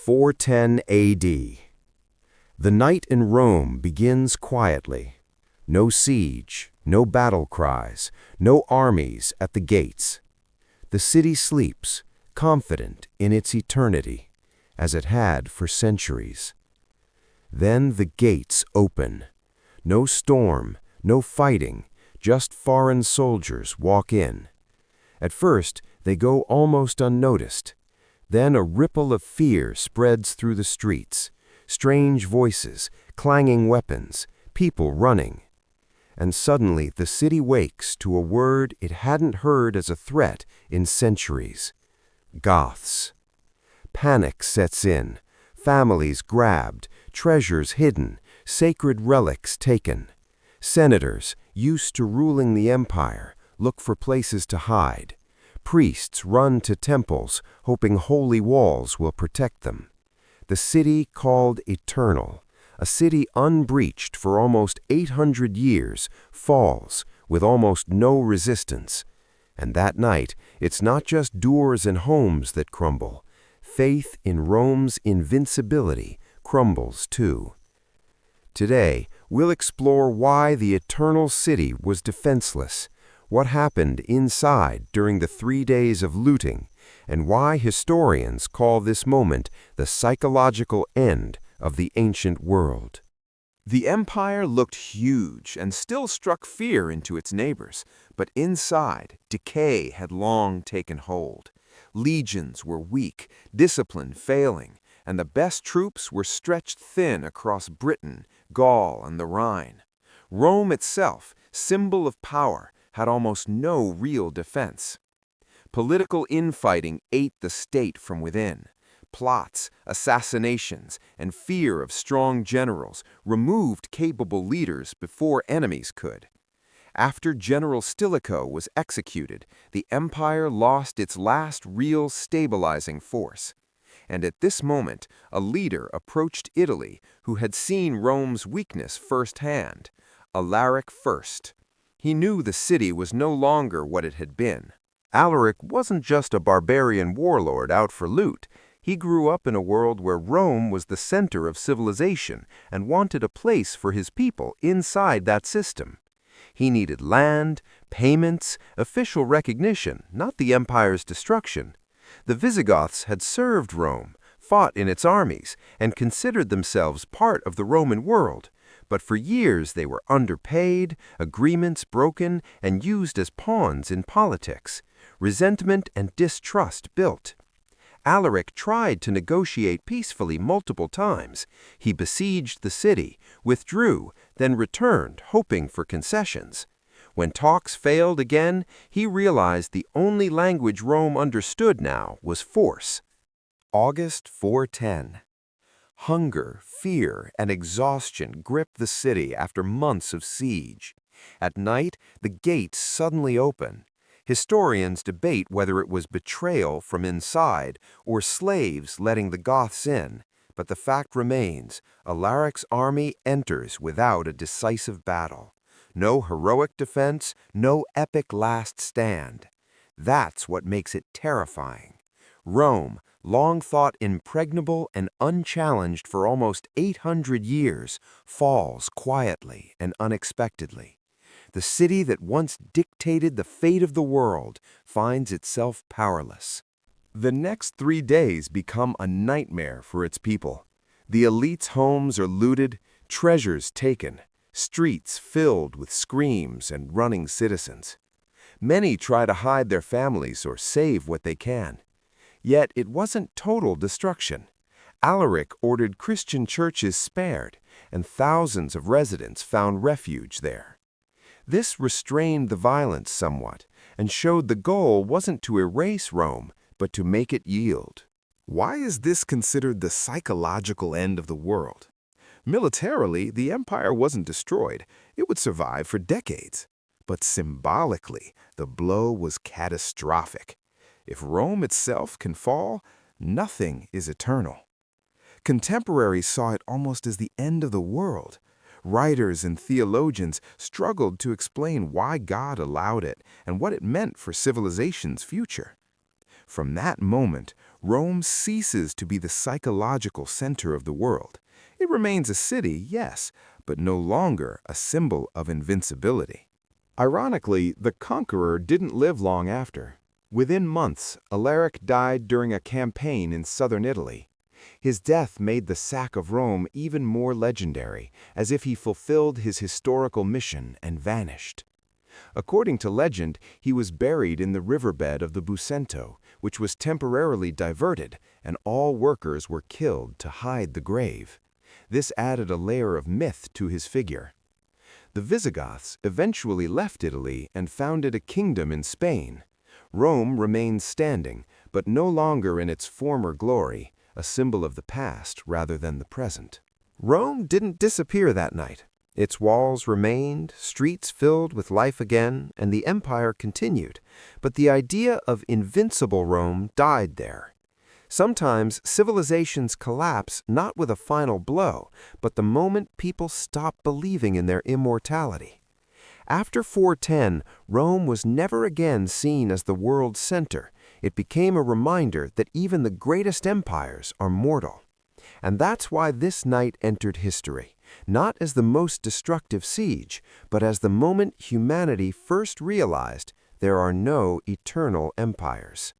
410 AD. The night in Rome begins quietly. No siege, no battle cries, no armies at the gates. The city sleeps, confident in its eternity, as it had for centuries. Then the gates open. No storm, no fighting, just foreign soldiers walk in. At first, they go almost unnoticed. Then a ripple of fear spreads through the streets. Strange voices, clanging weapons, people running. And suddenly the city wakes to a word it hadn't heard as a threat in centuries. Goths. Panic sets in. Families grabbed, treasures hidden, sacred relics taken. Senators, used to ruling the empire, look for places to hide. Priests run to temples, hoping holy walls will protect them. The city called eternal, a city unbreached for almost 800 years, falls with almost no resistance. And that night, it's not just doors and homes that crumble. Faith in Rome's invincibility crumbles too. Today, we'll explore why the eternal city was defenseless, what happened inside during the 3 days of looting, and why historians call this moment the psychological end of the ancient world. The empire looked huge and still struck fear into its neighbors, but inside, decay had long taken hold. Legions were weak, discipline failing, and the best troops were stretched thin across Britain, Gaul, and the Rhine. Rome itself, symbol of power, had almost no real defense. Political infighting ate the state from within. Plots, assassinations, and fear of strong generals removed capable leaders before enemies could. After General Stilicho was executed, the empire lost its last real stabilizing force. And at this moment, a leader approached Italy who had seen Rome's weakness firsthand, Alaric I. He knew the city was no longer what it had been. Alaric wasn't just a barbarian warlord out for loot. He grew up in a world where Rome was the center of civilization and wanted a place for his people inside that system. He needed land, payments, official recognition, not the empire's destruction. The Visigoths had served Rome, fought in its armies, and considered themselves part of the Roman world. But for years they were underpaid, agreements broken, and used as pawns in politics. Resentment and distrust built. Alaric tried to negotiate peacefully multiple times. He besieged the city, withdrew, then returned, hoping for concessions. When talks failed again, he realized the only language Rome understood now was force. August 410. Hunger, fear, and exhaustion gripped the city after months of siege. At night, the gates suddenly open. Historians debate whether it was betrayal from inside or slaves letting the Goths in, but the fact remains, Alaric's army enters without a decisive battle. No heroic defense, no epic last stand. That's what makes it terrifying. Rome, long thought impregnable and unchallenged for almost 800 years, falls quietly and unexpectedly. The city that once dictated the fate of the world finds itself powerless. The next 3 days become a nightmare for its people. The elite's homes are looted, treasures taken, streets filled with screams and running citizens. Many try to hide their families or save what they can. Yet it wasn't total destruction. Alaric ordered Christian churches spared, and thousands of residents found refuge there. This restrained the violence somewhat, and showed the goal wasn't to erase Rome, but to make it yield. Why is this considered the psychological end of the world? Militarily, the empire wasn't destroyed. It would survive for decades. But symbolically, the blow was catastrophic. If Rome itself can fall, nothing is eternal. Contemporaries saw it almost as the end of the world. Writers and theologians struggled to explain why God allowed it and what it meant for civilization's future. From that moment, Rome ceases to be the psychological center of the world. It remains a city, yes, but no longer a symbol of invincibility. Ironically, the conqueror didn't live long after. Within months, Alaric died during a campaign in southern Italy. His death made the sack of Rome even more legendary, as if he fulfilled his historical mission and vanished. According to legend, he was buried in the riverbed of the Busento, which was temporarily diverted, and all workers were killed to hide the grave. This added a layer of myth to his figure. The Visigoths eventually left Italy and founded a kingdom in Spain. Rome remains standing, but no longer in its former glory, a symbol of the past rather than the present. Rome didn't disappear that night. Its walls remained, streets filled with life again, and the empire continued. But the idea of invincible Rome died there. Sometimes civilizations collapse not with a final blow, but the moment people stop believing in their immortality. After 410, Rome was never again seen as the world's center. It became a reminder that even the greatest empires are mortal. And that's why this night entered history, not as the most destructive siege, but as the moment humanity first realized there are no eternal empires.